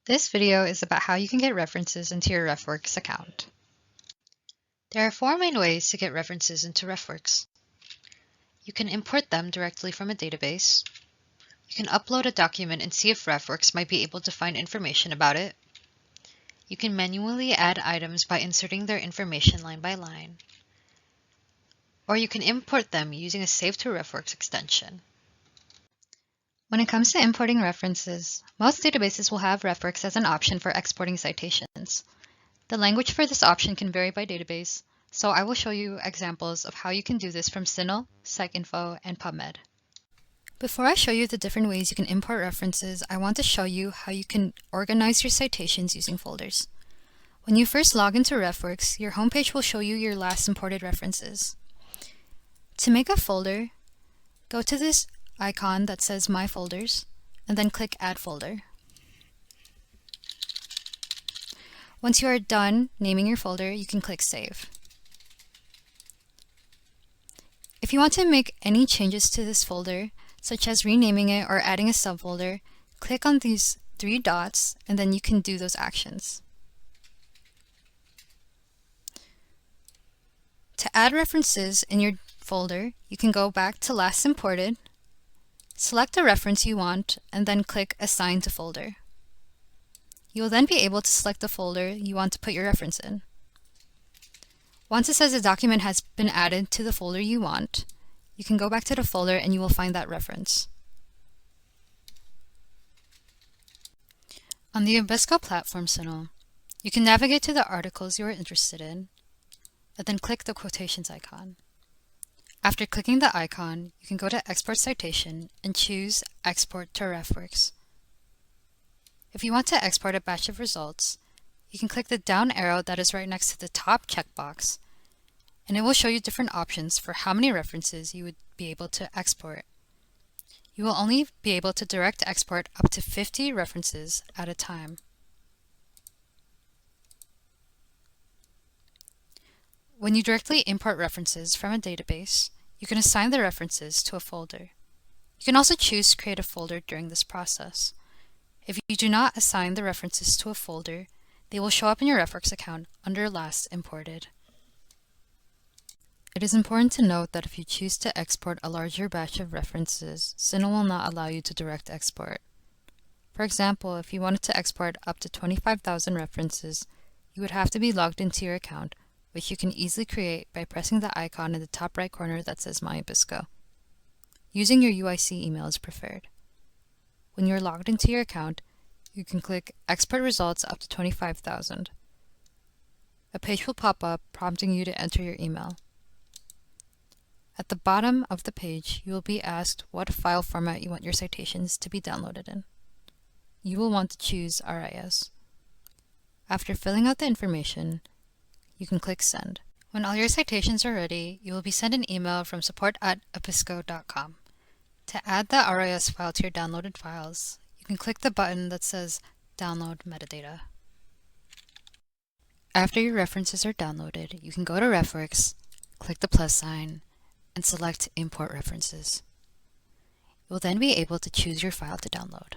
This video is about how you can get references into your RefWorks account. There are four main ways to get references into RefWorks. You can import them directly from a database. You can upload a document and see if RefWorks might be able to find information about it. You can manually add items by inserting their information line by line. Or you can import them using a Save to RefWorks extension. When it comes to importing references, most databases will have RefWorks as an option for exporting citations. The language for this option can vary by database, so I will show you examples of how you can do this from CINAHL, PsycINFO, and PubMed. Before I show you the different ways you can import references, I want to show you how you can organize your citations using folders. When you first log into RefWorks, your homepage will show you your last imported references. To make a folder, go to this icon that says My Folders, and then click Add Folder. Once you are done naming your folder, you can click Save. If you want to make any changes to this folder, such as renaming it or adding a subfolder, click on these three dots and then you can do those actions. To add references in your folder, you can go back to Last Imported, select a reference you want, and then click Assign to Folder. You will then be able to select the folder you want to put your reference in. Once it says a document has been added to the folder you want, you can go back to the folder and you will find that reference. On the EBSCO platform CINAHL, you can navigate to the articles you are interested in, and then click the quotations icon. After clicking the icon, you can go to Export Citation and choose Export to RefWorks. If you want to export a batch of results, you can click the down arrow that is right next to the top checkbox, and it will show you different options for how many references you would be able to export. You will only be able to direct export up to 50 references at a time. When you directly import references from a database, you can assign the references to a folder. You can also choose to create a folder during this process. If you do not assign the references to a folder, they will show up in your RefWorks account under Last Imported. It is important to note that if you choose to export a larger batch of references, CINAHL will not allow you to direct export. For example, if you wanted to export up to 25,000 references, you would have to be logged into your account, which you can easily create by pressing the icon in the top right corner that says My EBSCO. Using your UIC email is preferred. When you are logged into your account, you can click Export Results up to 25,000. A page will pop up prompting you to enter your email. At the bottom of the page, you will be asked what file format you want your citations to be downloaded in. You will want to choose RIS. After filling out the information, you can click Send. When all your citations are ready, you will be sent an email from support@ebsco.com. To add the RIS file to your downloaded files, you can click the button that says Download Metadata. After your references are downloaded, you can go to RefWorks, click the plus sign, and select Import References. You will then be able to choose your file to download.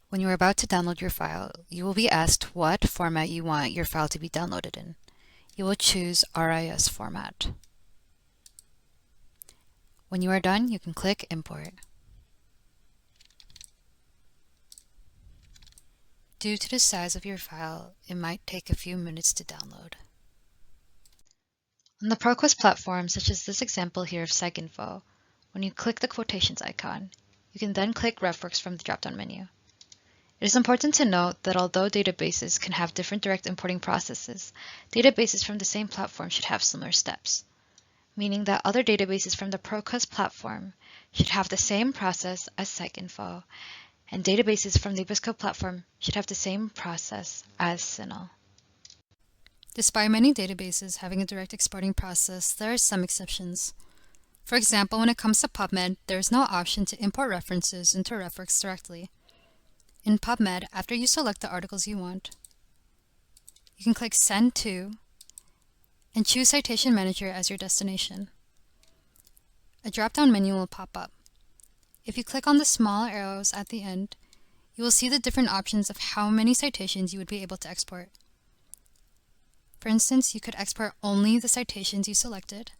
When you are about to download your file, you will be asked what format you want your file to be downloaded in. You will choose RIS format. When you are done, you can click Import. Due to the size of your file, it might take a few minutes to download. On the ProQuest platform, such as this example here of PsycINFO, when you click the quotations icon, you can then click RefWorks from the drop-down menu. It is important to note that although databases can have different direct importing processes, databases from the same platform should have similar steps, meaning that other databases from the ProQuest platform should have the same process as PsycINFO, and databases from the EBSCO platform should have the same process as CINAHL. Despite many databases having a direct exporting process, there are some exceptions. For example, when it comes to PubMed, there is no option to import references into RefWorks directly. In PubMed, after you select the articles you want, you can click Send To and choose Citation Manager as your destination. A drop-down menu will pop up. If you click on the small arrows at the end, you will see the different options of how many citations you would be able to export. For instance, you could export only the citations you selected,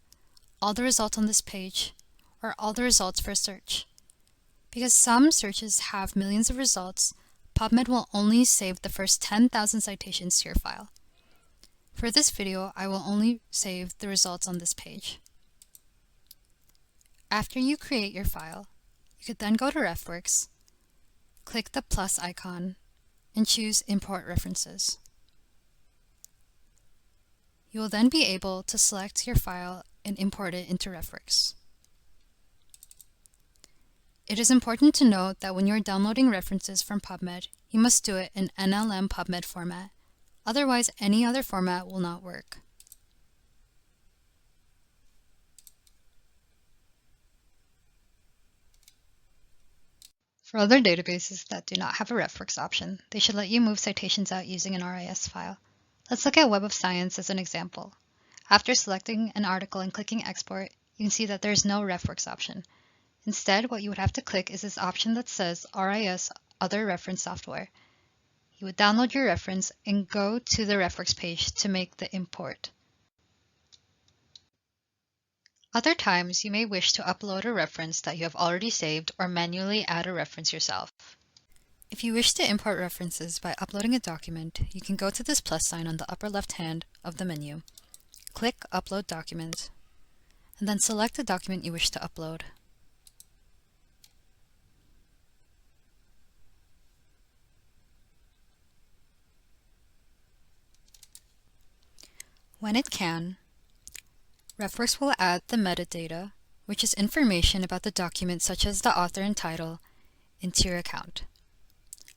all the results on this page, or all the results for a search. Because some searches have millions of results, PubMed will only save the first 10,000 citations to your file. For this video, I will only save the results on this page. After you create your file, you could then go to RefWorks, click the plus icon, and choose Import References. You will then be able to select your file and import it into RefWorks. It is important to note that when you are downloading references from PubMed, you must do it in NLM PubMed format. Otherwise, any other format will not work. For other databases that do not have a RefWorks option, they should let you move citations out using an RIS file. Let's look at Web of Science as an example. After selecting an article and clicking Export, you can see that there is no RefWorks option. Instead, what you would have to click is this option that says RIS Other Reference Software. You would download your reference and go to the RefWorks page to make the import. Other times, you may wish to upload a reference that you have already saved or manually add a reference yourself. If you wish to import references by uploading a document, you can go to this plus sign on the upper left hand of the menu. Click Upload Document, and then select the document you wish to upload. When it can, RefWorks will add the metadata, which is information about the document such as the author and title, into your account.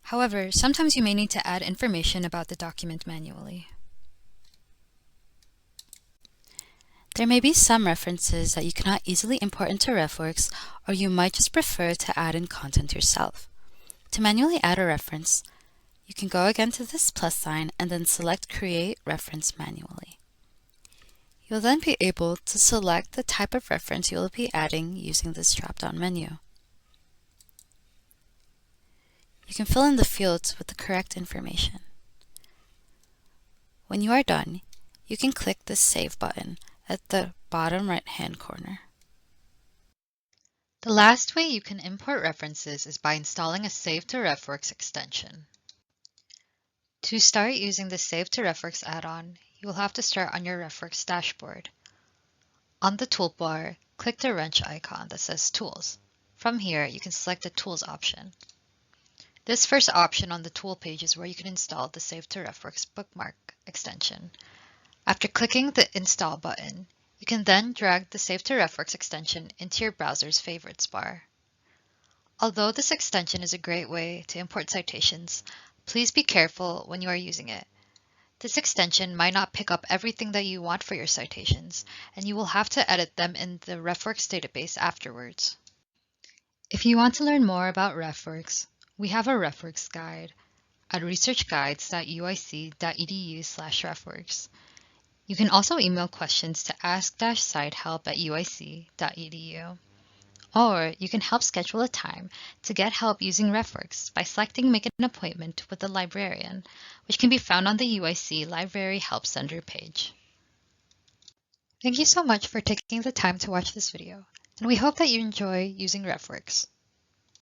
However, sometimes you may need to add information about the document manually. There may be some references that you cannot easily import into RefWorks, or you might just prefer to add in content yourself. To manually add a reference, you can go again to this plus sign and then select Create Reference Manually. You'll then be able to select the type of reference you will be adding using this drop-down menu. You can fill in the fields with the correct information. When you are done, you can click the Save button at the bottom right-hand corner. The last way you can import references is by installing a Save to RefWorks extension. To start using the Save to RefWorks add-on, you will have to start on your RefWorks dashboard. On the toolbar, click the wrench icon that says Tools. From here, you can select the Tools option. This first option on the tool page is where you can install the Save to RefWorks bookmark extension. After clicking the Install button, you can then drag the Save to RefWorks extension into your browser's favorites bar. Although this extension is a great way to import citations, please be careful when you are using it. This extension might not pick up everything that you want for your citations, and you will have to edit them in the RefWorks database afterwards. If you want to learn more about RefWorks, we have a RefWorks guide at researchguides.uic.edu/RefWorks. You can also email questions to ask-sitehelp@uic.edu. Or you can help schedule a time to get help using RefWorks by selecting Make an Appointment with a Librarian, which can be found on the UIC Library Help Center page. Thank you so much for taking the time to watch this video, and we hope that you enjoy using RefWorks.